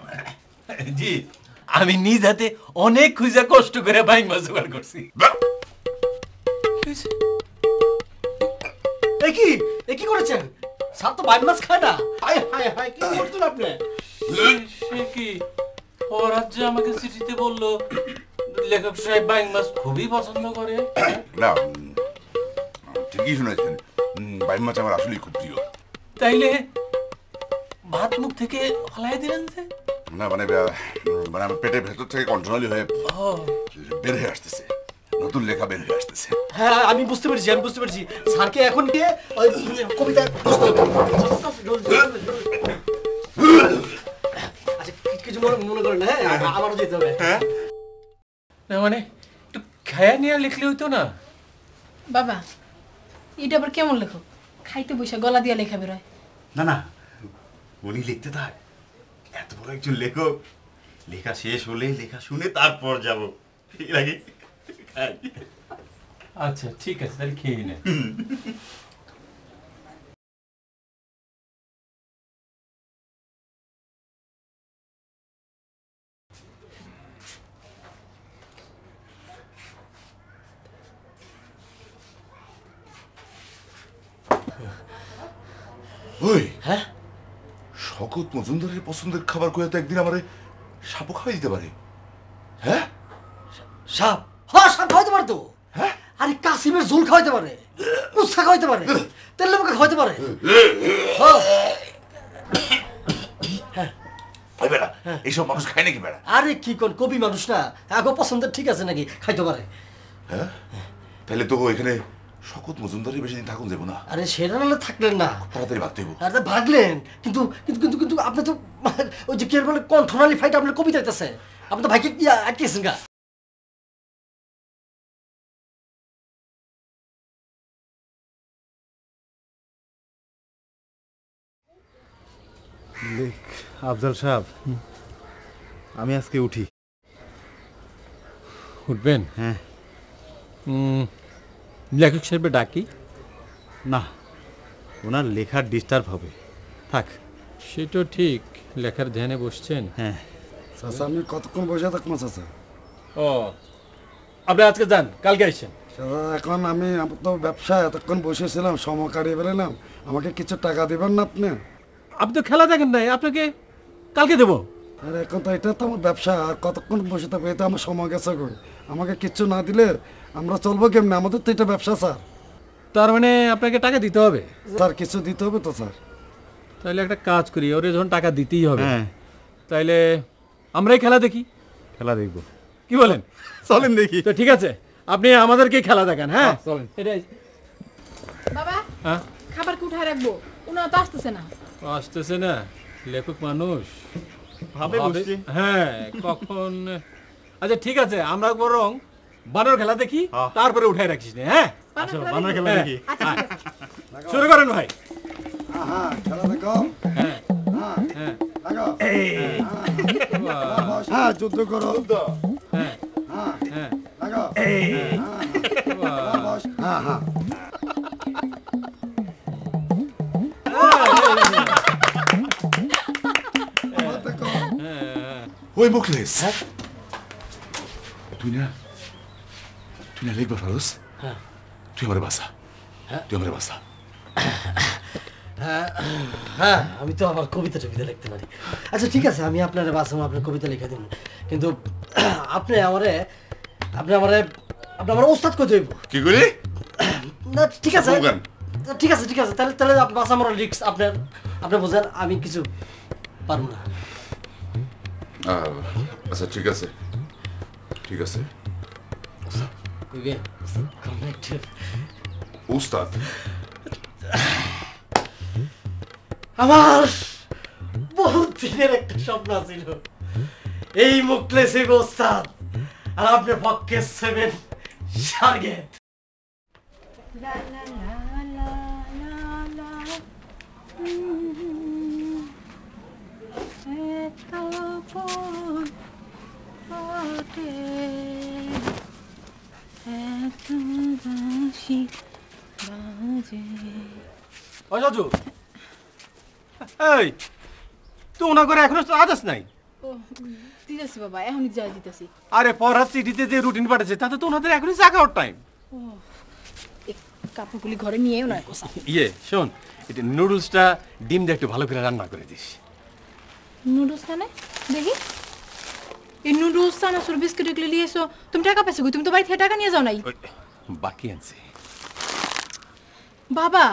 জি, আমি নিজ হাতে অনেক খুঁজে কষ্ট করে বাইং মাছ জোগাড় করছি। এ কি করেছেন? স্যার তো বাইম মাছ খায় না। হায় হায় হায়, কি করছেন আপনি? সে কি, ওরা যে আমাকে চিঠিতে বললো লেখক সাহেব বাইং মাছ খুবই পছন্দ করে। না, ঠিকই শুনেছেন, বাইম মাছ আমার আসলেই খুব প্রিয়। তাইলে ভাত মুখ থেকে হলাই দিলেন যে? না মানে মানে আমার পেটের ভেতর থেকে কন্ট্রোলি হয়ে বের হয়ে আসতেছে, নতুন লেখা বের হয়ে আসতেছে। হ্যাঁ আমি বুঝতে পেরেছি, স্যারকে এখন দিয়ে ওই কবিতা। আচ্ছা কিছু মনে করেন না, হ্যাঁ আমারও যেতে হবে। না মানে একটু খায়া নিয়ে লিখলে হইতো না? বাবা এটা আবার কেমন লেখক, খাইতে বসে গলা দিয়া লেখা বেরোয়? না না, উনি লিখতে থাক। এত বড় একজন লেখক, লেখা শেষ হলে লেখা শুনে তারপর যাব। এর আগে আচ্ছা ঠিক আছে, তাহলে খেয়ে নে। ওই হ্যাঁ, শকত মজুমদারের পছন্দের খাবার কয়ে তো একদিন আমারে সাপও খাওয়াই দিতে পারে। হ্যাঁ সাপ, হ্যাঁ সাপ খাওয়াইতে পারে তো। হ্যাঁ, আরে কাসিমের ঝোল খাওয়াইতে পারে, কুচ্ছা খাওয়াইতে পারে, তেল লেবুকে খাওয়াইতে পারে। ওই বেড়া, এইসব মানুষ খায় নাকি বেড়া? আরে কি কোন কবি মানুষ না, আগো পছন্দের ঠিক আছে নাকি, খাইতে পারে। হ্যাঁ, তাহলে তো এখানে শকত মজুমদারের বেশি দিন থাকুন যাবো না। আরে সেটা নাহলে থাকলেন না, তাড়াতাড়ি ভাবতে হইব। আরে ভাগলেন, কিন্তু কিন্তু কিন্তু কিন্তু আপনি তো ওই যে কি বলে কণ্ঠনালী ফাইট আপনার কবিতা হইতেছে, আপনি তো ভাইকে আটকেছেন গা। আফজাল সাহেব, আমি আজকে উঠি। উঠবেন? হ্যাঁ। লেখক সাহেবের ডাকি? না, ওনার লেখার ডিস্টার্ব হবে, থাক। সেটা ঠিক, লেখার ধ্যানে বসছেন। হ্যাঁ। চাচা আমি কতক্ষণ বসে থাকবো চাচা? ও, আপনি আজকে যান, কালকে আসছেন। চাচা এখন আমি তো ব্যবসা এতক্ষণ বসেছিলাম, সময় কাটিয়ে ফেলাম, আমাকে কিছু টাকা দেবেন না আপনি? আপনি তো খেলা দেখেন নাই, আপনাকে কালকে দেবো। আরে এখন তো এটা তো আমার ব্যবসা, আর কতক্ষণ বসে থাকবো, এটা আমার সময় গেছে কই। আমাকে কিচ্ছু না দিলে আমরা চলবো কেমনে? আমাদের তো এটা ব্যবসা স্যার। তার মানে আপনাকে টাকা দিতে হবে? স্যার কিছু দিতে হবে তো স্যার। তাহলে একটা কাজ করি, ওরে যখন টাকা দিতেই হবে, হ্যাঁ, তাইলে আমরাই খেলা দেখি। খেলা দেখবো, কি বলেন? চলেন দেখি। তো ঠিক আছে, আপনি আমাদেরকে খেলা দেখান। হ্যাঁ চলেন। এটাই। বাবা হ্যাঁ, খাবার কি উঠায় রাখবো? ওনারা তো আসতেছে না। আসতেছে না, লেখক মানুষ ভাবে বসছি। হ্যাঁ কখন। আচ্ছা ঠিক আছে, আমরা বরং বানর খেলা দেখি, তারপরে উঠাই রাখিস না। হ্যাঁ বানর খেলা বানর খেলা দেখি। আচ্ছা ঠিক আছে। শুরু করেন ভাই। হ্যাঁ খেলা দেখো। হ্যাঁ হ্যাঁ হ্যাঁ দেখো। হ্যাঁ যুদ্ধ করো হ্যাঁ হ্যাঁ হ্যাঁ লাগাও হ্যাঁ বস হ্যাঁ হ্যাঁ ওই মুখলেস তুই না লিখবা ফারুস তুই আমার বাসা তুই আমার বাসা হ্যাঁ আমি তো আমার কবিতা টবিতা লিখতে পারি। আচ্ছা ঠিক আছে, আমি আপনার বাসাম আপনার কবিতা লিখে দিব, কিন্তু আপনি আমারে আমার ওস্তাদ করে দেব। কি করি না ঠিক আছে স্লোগান। ঠিক আছে তাহলে বাসা আমার লিক্স আপনি বোঝেন, আমি কিছু পারবো না। আচ্ছা ঠিক আছে কইবে কনেক্টেড উস্তাদ আমার বহুত দিনের একটা স্বপ্ন ছিল এই মুখলেসে ওস্তাদ, আর আপনি পক্ষে 7 টার্গেট। ও জাজু এই তুই ওনা করে এখনো তো আদাস নাই। ও দিতেছি বাবা, এখনই যাই দিতেছি। আরে পড়ার চিঠিতে যে রুটিন পাঠাচ্ছে তাতে তো ওনাদের এখনই জাগাওয়ার টাইম। এই কাপড়গুলি ঘরে নিয়েও নয় কোসা। শোন, এটা নুডলসটা ডিম দিয়ে একটু ভালো করে রান্না করে দিস। নুডলস মানে দেখি, এই নুডলস চানাচুর বিস্কিট এগুলো নিয়ে এসো। তুমি টাকা পাইছো কই? তুমি তো বাড়ি থেকে টাকা নিয়ে যাও নাই। বাকি আনছি। বাবা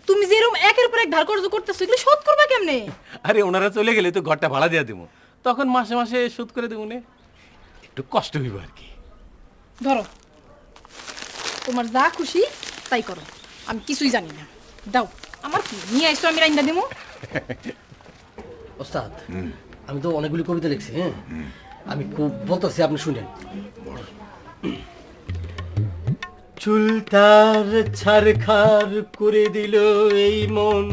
তুমি যেরকম একের উপর এক ধার কর্জ করতেছো, এগুলো শোধ করবা কেমনে? আরে ওনারা চলে গেলে তো ঘরটা ভাড়া দিয়ে দেবো, তখন মাসে মাসে শোধ করে দেবো, একটু কষ্ট হইব আর কি। ধরো, তোমার যা খুশি তাই করো, আমি কিছুই জানি না। দাও, আমার কি নিয়ে আইসো, আমি রাইন্দা দিমু। ওস্তাদ আমি তো অনেকগুলি কবিতা লিখছি, হ্যাঁ আমি খুব বলতেছি, আপনি শুনেন। চুলতার ছারখার করে দিল এই মন,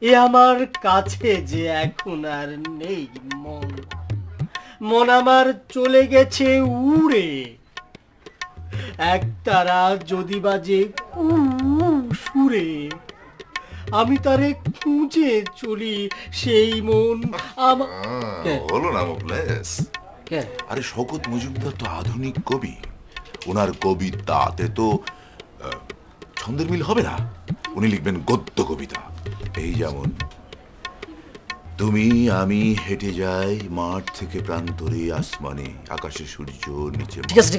এ আমার কাছে যে এখন আর নেই মন আমার চলে গেছে উড়ে, একতারা যদি বাজে সুরে, আমি তারে খুঁজে চলি সেই মন আমার। হলো না মুখলেস, আরে শওকত মজুমদার তো আধুনিক কবি, ওনার কবিতাতে তো ছন্দের মিল হবে না, উনি লিখবেন গদ্য কবিতা। এই যেমন তুমি আমি হেঁটে যাই মাঠ থেকে প্রান্তরে, আসমানে আকাশে সূর্য, নিচে। ঠিক আছে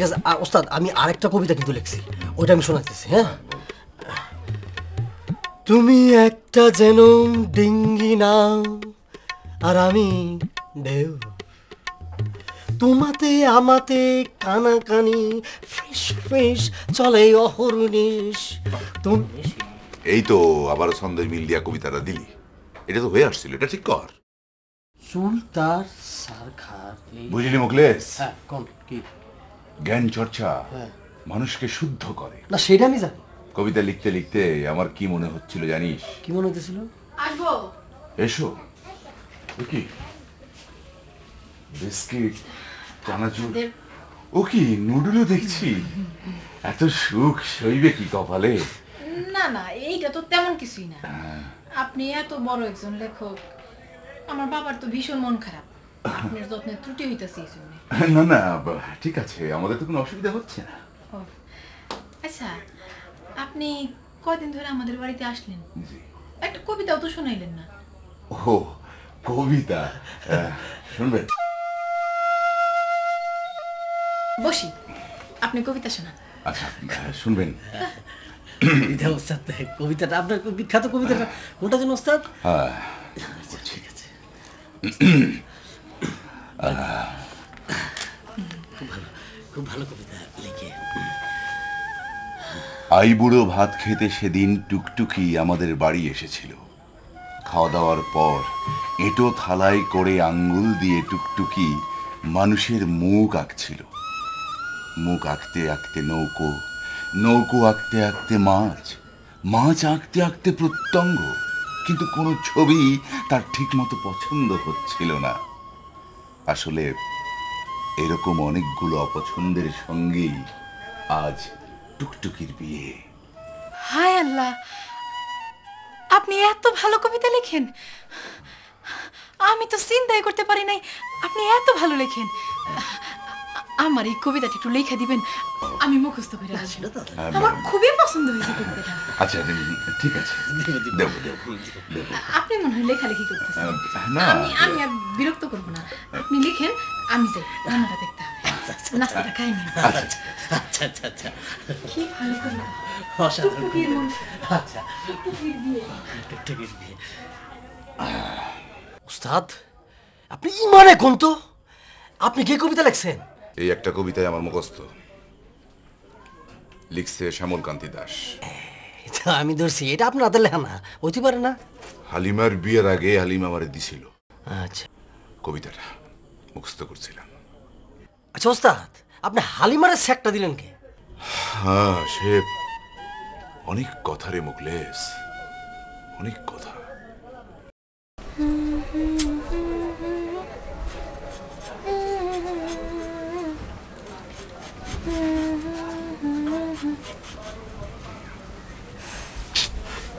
ওস্তাদ, আমি আরেকটা কবিতা কিন্তু লিখছি, ওইটা আমি শোনাতেছি। হ্যাঁ, তুমি একটা যেন ডিঙ্গি নাও আর আমি ঢেউ, তোমাতে আমাতে কানাকানি ফিস ফিস চলে অহর্নিশ। তুমি এই তো আবার ছন্দের মিল দিয়া কবিতাটা দিলি, এটা তো হয়ে আসছিল, এটা ঠিক কর। চুল তার সারখার। বুঝলি মুখলেস, হ্যাঁ কোন কি জ্ঞান চর্চা মানুষকে শুদ্ধ করে। না সেটা আমি জানি। কবিতা লিখতে লিখতে আমার কি মনে হচ্ছিল জানিস? কি মনে হতেছিল? আসবো। এসো। কি বিস্কিট, চানাচুর, ও কি নুডলও দেখছি। এত সুখ সইবে কি কপালে? না না, এইটা তো তেমন কিছুই না। আপনি এত বড় একজন লেখক, আমার বাবার তো ভীষণ মন খারাপ, আপনার যত্নে ত্রুটি হইতাছে এই জন্য। না না ঠিক আছে, আমাদের তো কোনো অসুবিধা হচ্ছে না। আচ্ছা, আপনি কয়দিন ধরে আমাদের বাড়িতে আসলেন? একটা কবিতাও তো শোনাইলেন না। ও কবিতা শুনবেন? বসি, আপনি কবিতা শোনান। আচ্ছা শুনবেন। কবিতাটা আপনার বিখ্যাত কবিতাটা কোনটা যেন ওস্তাদ? হ্যাঁ ঠিক আছে, খুব ভালো কবিতা লিখে। আই বুড়ো ভাত খেতে সেদিন টুকটুকি আমাদের বাড়ি এসেছিল। খাওয়া দাওয়ার পর এঁটো থালায় করে আঙ্গুল দিয়ে টুকটুকি মানুষের মুখ আঁকছিল। মুখ আঁকতে আঁকতে নৌকো, নৌকো আঁকতে আঁকতে মাছ, মাছ আঁকতে আঁকতে প্রত্যঙ্গ, কিন্তু কোনো ছবি তার ঠিক মতো পছন্দ হচ্ছিল না। আসলে এরকম অনেকগুলো অপছন্দের সঙ্গেই আজ টুকটুকির বিয়ে। হায় আল্লাহ, আপনি এত ভালো কবিতা লেখেন, আমি তো চিন্তাই করতে পারি নাই আপনি এত ভালো লেখেন। আমার এই কবিতাটা একটু লেখা দিবেন, আমি মুখস্থ করে আসবো। আমার খুবই পছন্দ হয়েছে কবিতাটা। আচ্ছা ঠিক আছে, দেব দেব দেব। আপনি মনে হয় লেখালেখি করতেছেন। না, আমি আর বিরক্ত করবো না, আপনি লিখেন, আমি যাই রান্নাটা দেখতে হবে, নাস্তাটা খাই নি। আচ্ছা আচ্ছা আচ্ছা, কি ভালো কবিতা। অসাধারণ। টুকটুকির মন, আচ্ছা, টুকটুকির বিয়ে। টুকটুকির বিয়ে। উস্তাদ, আপনি ইমানে কোন তো, আপনি কি কবিতা লিখছেন? এই একটা কবিতায় আমার মুখস্থ, লিখছে শ্যামল কান্তি দাস। এটা আমি ধরছি, এটা আপনার হাতে লেখা না, হইতে পারে না। হালিমার বিয়ের আগে হালিমা আমারে দিছিল আচ্ছা কবিতাটা, মুখস্থ করছিলাম। আচ্ছা ওস্তাদ, আপনি হালিমারের স্যাকটা দিলেন কে? হ্যাঁ, সে অনেক কথা রে মুখলেস, অনেক কথা।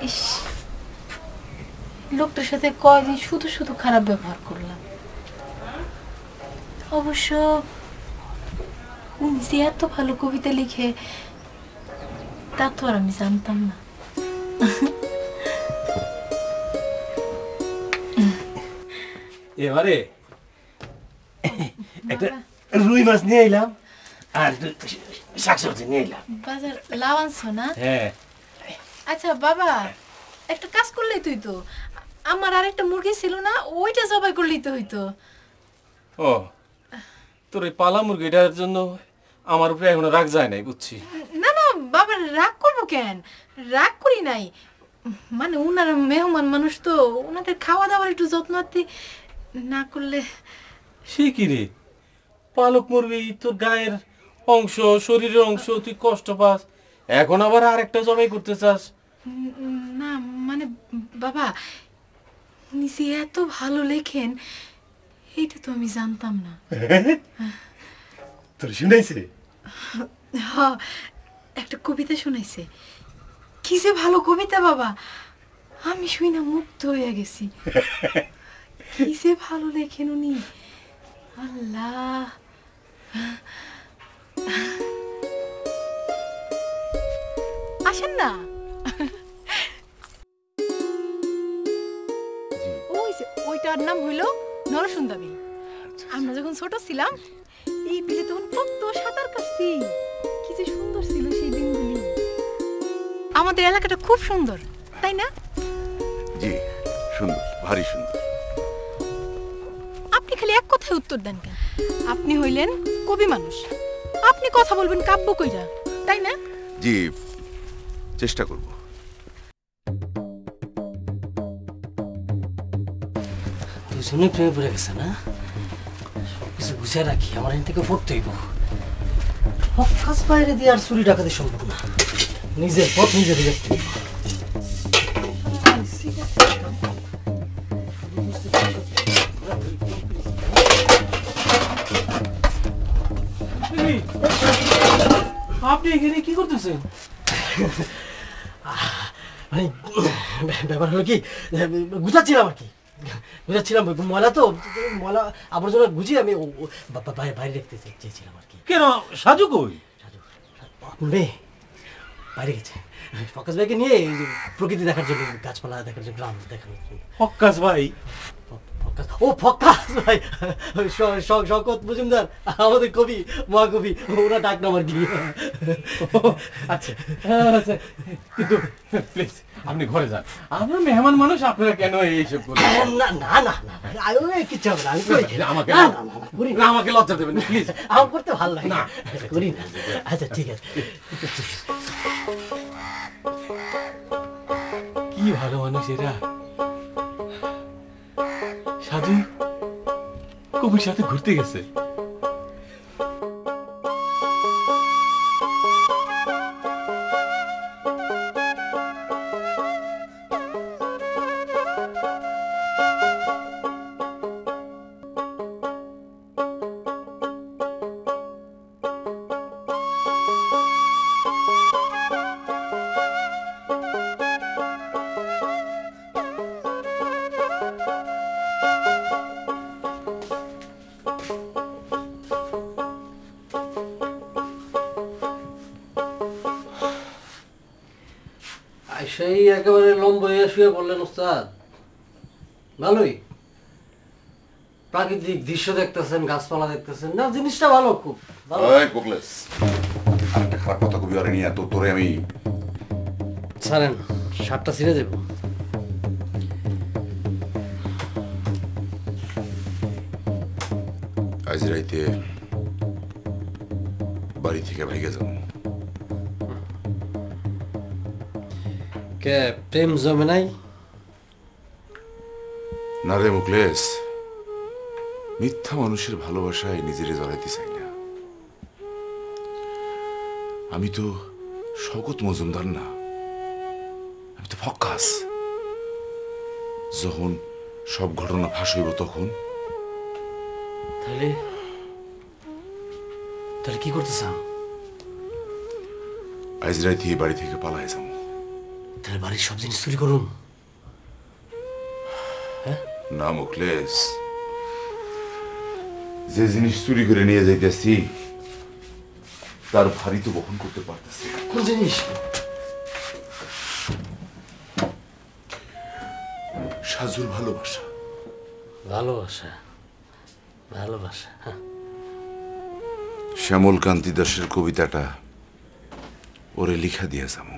ইস, লোকটার সাথে কয়দিন শুধু শুধু খারাপ ব্যবহার করলাম। অবশ্য উনি যে এত ভালো কবিতা লিখে তা তো আর আমি জানতাম না। এবারে একটা রুই মাছ নিয়ে এলাম আর শাকসবজি নিয়ে এলাম। বাজার লাউ আনছো না? হ্যাঁ। আচ্ছা বাবা, একটা কাজ করলেই তুই তো, আমার আরেকটা মুরগি ছিল না, ওইটা জবাই করলেই তো হইতো। ও, তোর এই পালা মুরগিটার জন্য আমার উপরে এখনো রাগ যায় নাই, বুঝছি। না না বাবা, রাগ করবো কেন? রাগ করি নাই, মানে উনারা মেহমান মানুষ তো, ওনাদের খাওয়া দাওয়ার একটু যত্ন না করলে। সে কি রে, পালক মুরগি তোর গায়ের অংশ, শরীরের অংশ, তুই কষ্ট পাস, এখন আবার আরেকটা জবাই করতে চাস? না মানে বাবা, উনি যে এত ভালো লেখেন এটা তো আমি জানতাম না। তোর শুনাইছে? হ্যাঁ, একটা কবিতা শোনাইছে, কি যে ভালো কবিতা বাবা, আমি শুই না মুগ্ধ হয়ে গেছি। কি যে ভালো লেখেন উনি, আল্লাহ। আসেন না, ওই যে ওইটার নাম হইল নরসুন্দরী। আমরা যখন ছোট ছিলাম এই বিলে তখন কত সাঁতার কাটছি, কি যে সুন্দর ছিল সেই দিনগুলি। আমাদের এলাকাটা খুব সুন্দর, তাই না? জি, সুন্দর, ভারী সুন্দর। আপনি খালি এক কথায় উত্তর দেন কেন? আপনি হইলেন কবি মানুষ, আপনি কথা বলবেন কাব্য কইরা, তাই না? জি, চেষ্টা করব। দুজনে প্রেমে পড়ে গেছে না? সবকিছু গুছিয়ে রাখি, আমার এখান থেকে পড়তে হইব। ফক্কাস বাইরে দিয়ে আর চুরি ডাকাতি সম্ভব না, নিজের পথ নিজে দেখতে হইব। আপনি এখানে কি করতেছেন? মানে ব্যাপার হলো কি, গুছাচ্ছিলাম আর কি, গুছাচ্ছিলাম, ময়লা তো, ময়লা আবর্জনা গুছিয়ে আমি বাইরে রাখতে চেয়েছিলাম আর কি। কেন, সাজু কই? মেয়ে বাইরে গেছে ফকাস ভাইকে নিয়ে প্রকৃতি দেখার জন্য, গাছপালা দেখার জন্য, গ্রাম দেখানোর জন্য। ফক্কাস ভাই? ও ফকাস ভাই, শওকত মজুমদার, আমাদের কবি, মহাকবি, ওরা ডাক নাম আর কি। আচ্ছা আচ্ছা, কিন্তু প্লিজ আপনি ঘরে যান, আমরা মেহমান মানুষ, আপনারা কেন এইসব করবেন? না না না না, কিচ্ছু হবে না, আমি করি না। আমাকে না, না, না, না, করি না। আমাকে লজ্জা দেবেন না প্লিজ। আমার করতে ভালো লাগে না, করি না। আচ্ছা ঠিক আছে। কি ভালো মানুষ এরা। সাধু কবির সাথে ঘুরতে গেছে। সেই একেবারে লম্ব হয়ে শুয়ে পড়লেন উস্তাদ। ভালোই প্রাকৃতিক দৃশ্য দেখতেছেন, গাছপালা দেখতেছেন, না জিনিসটা ভালো, খুব ভালো। এই কোকলেস, আরেকটা খারাপ কথা কবি আরে নিয়ে তোরে আমি ছাড়েন, শার্টটা ছিঁড়ে দেব। আজ রাইতে বাড়ি থেকে ভাইগে যাবো। কে প্রেম জমে নাই? না রে মুকলেশ, মিথ্যা মানুষের ভালোবাসায় নিজেরে জড়াইতে চাই না। আমি তো শওকত মজুমদার না, আমি তো ফক্কাস। যখন সব ঘটনা ফাঁস হইব তখন তাহলে তাহলে কি করতে চান? আজ রাইতে বাড়ি থেকে পালাই যাবো। তাহলে বাড়ির সব জিনিস চুরি করুন? না মুকলেশ, যে জিনিস চুরি করে নিয়ে যাইতেছি তার ভারী তো বহন করতে পারতেছি। কোন জিনিস? সাজুর ভালোবাসা। ভালোবাসা? ভালোবাসা? শ্যামল কান্তি দাসের কবিতাটা ওরে লিখা দিয়ে যাবো।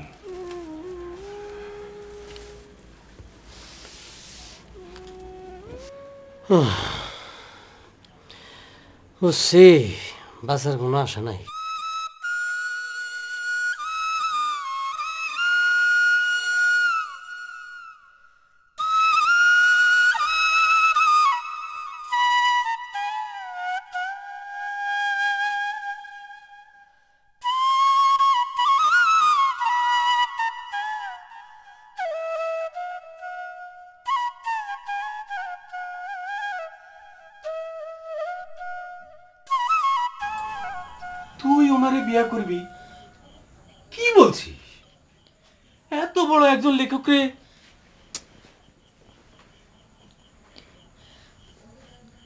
বুঝছি, বাঁচার কোনো আশা নাই। তুই ওনারে বিয়া করবি? কি বলছিস? এত বড় একজন লেখককে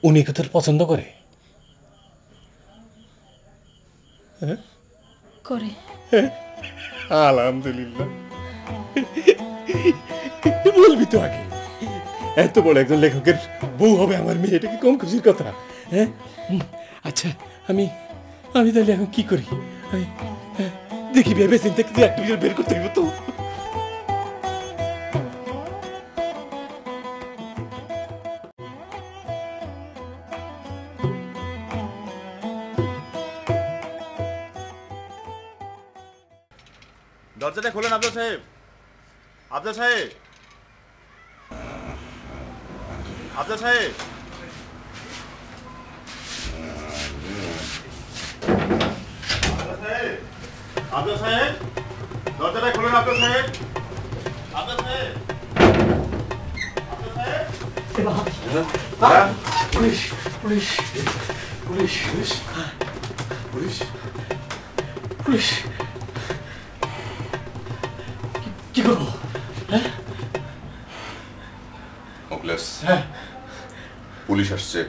উনি কি তোর পছন্দ করে? করে। আলহামদুলিল্লাহ। বলবি তো আগে, এত বড় একজন লেখকের বউ হবে আমার মেয়ে, এটা কি কম খুশির কথা? হ্যাঁ, আচ্ছা আমি তাহলে এখন কি করি? আমি দেখি ভেবে চিন্তা কিছু একটা বের করতে হইব তো। দরজাটা খোলেন আফজাল সাহেব। আফজাল সাহেব, আফজাল সাহেব, আফজাল সাহেব, দরজাটা খোলেন আফজাল সাহেব। আফজাল সাহেব, আফজাল সাহেব। Police police police police police police কি করবো? মুকলেশ, পুলিশ আসছে,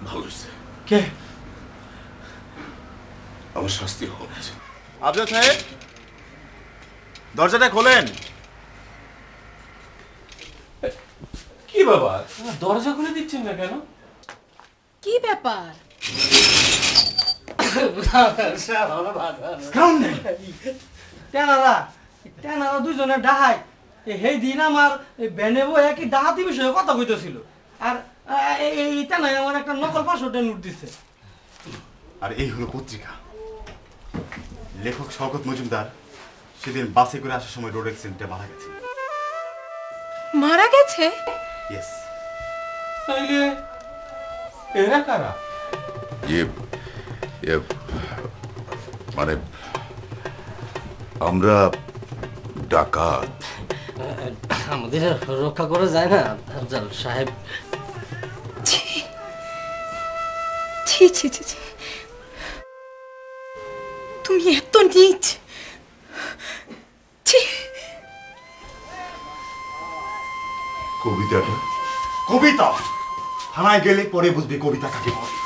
ভালো হয়েছে। কে? আমার শাস্তি হওয়া উচিত। আফজাল সাহেব, দরজাটা খোলেন। কি বাবা, দরজা খুলে দিচ্ছেন না কেন? কি ব্যাপার? টেনারা দুজনে ডাহাই সেই দিন আমার বেনেবো একই ডাহাতি বিষয়ে কথা কইতেছিল, আর এই টেনাই আমার একটা নকল 500 নোট দিচ্ছে। আর এই হলো পত্রিকা। লেখক শওকত মজুমদার সেদিন বাসে করে আসার সময় রোড অ্যাক্সিডেন্টে মারা গেছে। মারা গেছে? ইয়েস। তাইলে এরা কারা? মানে আমরা ডাকাত। আমাদের রক্ষা করা যায় না আফজাল সাহেব? ছি ছি ছি ছি ছি, তুমি এত নীচ! ছি! কবিতাটা কবিতা থানায় গেলে পরে বুঝবি কবিতা কাকে বলে।